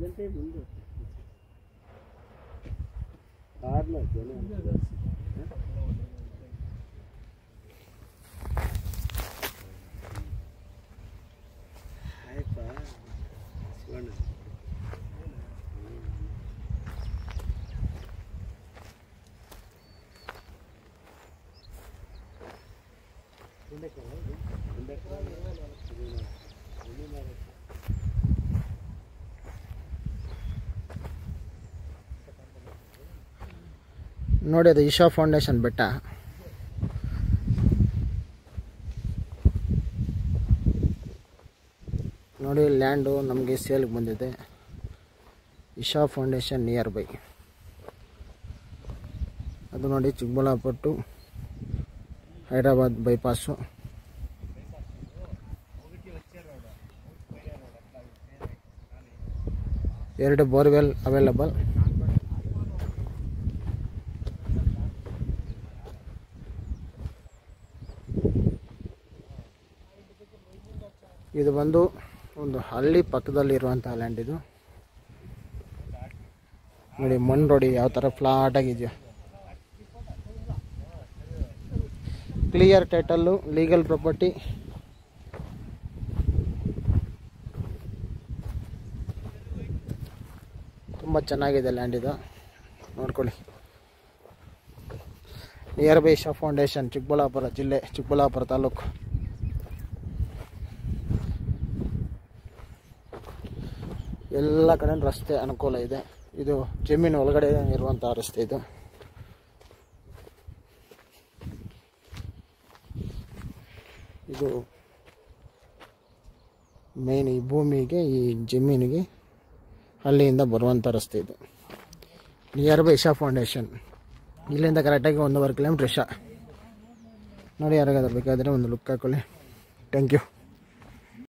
ಗಂಟೆ ಮುಂದೆ ಕಾರ್ಲ ಜನ ಆಯ್ತಾ ಶಿವಣ್ಣ ನೋಡಿ, ಅದು ಇಶಾ ಫೌಂಡೇಶನ್ ಬೆಟ್ಟ. ನೋಡಿ, ಲ್ಯಾಂಡು ನಮಗೆ ಸೇಲ್ಗೆ ಬಂದಿದೆ. Isha foundation near by. ಅದು ನೋಡಿ, ಚಿಕ್ಕಬಳ್ಳಾಪುರ ಟು ಹೈದರಾಬಾದ್ ಬೈಪಾಸು. ಎರಡು ಬೋರ್ವೆಲ್ ಅವೈಲಬಲ್. ಇದು ಬಂದು ಒಂದು ಹಳ್ಳಿ ಪಕ್ಕದಲ್ಲಿರುವಂತಹ ಲ್ಯಾಂಡ್. ಇದು ನೋಡಿ, ಮಣ್ಣು ರೋಡಿ ಯಾವ ಥರ ಫ್ಲಾಟ್ ಆಗಿದೆಯೋ. Clear title, legal property. ತುಂಬ ಚೆನ್ನಾಗಿದೆ ಲ್ಯಾಂಡ್ ಇದು, ನೋಡ್ಕೊಳ್ಳಿ. Nearby Isha Foundation, Chikkaballapur ಜಿಲ್ಲೆ, ಚಿಕ್ಕಬಳ್ಳಾಪುರ ತಾಲೂಕು. ಎಲ್ಲ ಕಡೆ ರಸ್ತೆ ಅನುಕೂಲ ಇದೆ. ಇದು ಜಮೀನು ಒಳಗಡೆ ಇರುವಂತಹ ರಸ್ತೆ. ಇದು ಮೇನ್ ಈ ಭೂಮಿಗೆ, ಈ ಜಮೀನಿಗೆ ಹಳ್ಳಿಯಿಂದ ಬರುವಂಥ ರಸ್ತೆ. ಇದು ನಿಯರ್ ಬೈ ಇಶಾ ಫೌಂಡೇಶನ್. ಇಲ್ಲಿಂದ ಕರೆಕ್ಟಾಗಿ 1.5 ಕಿಲೋಮೀಟ್ರ್ ಇಶಾ. ನೋಡಿ, ಯಾರಿಗಾದ್ರೂ ಬೇಕಾದರೆ ಒಂದು ಲುಕ್ ಹಾಕೊಳ್ಳಿ. Thank you.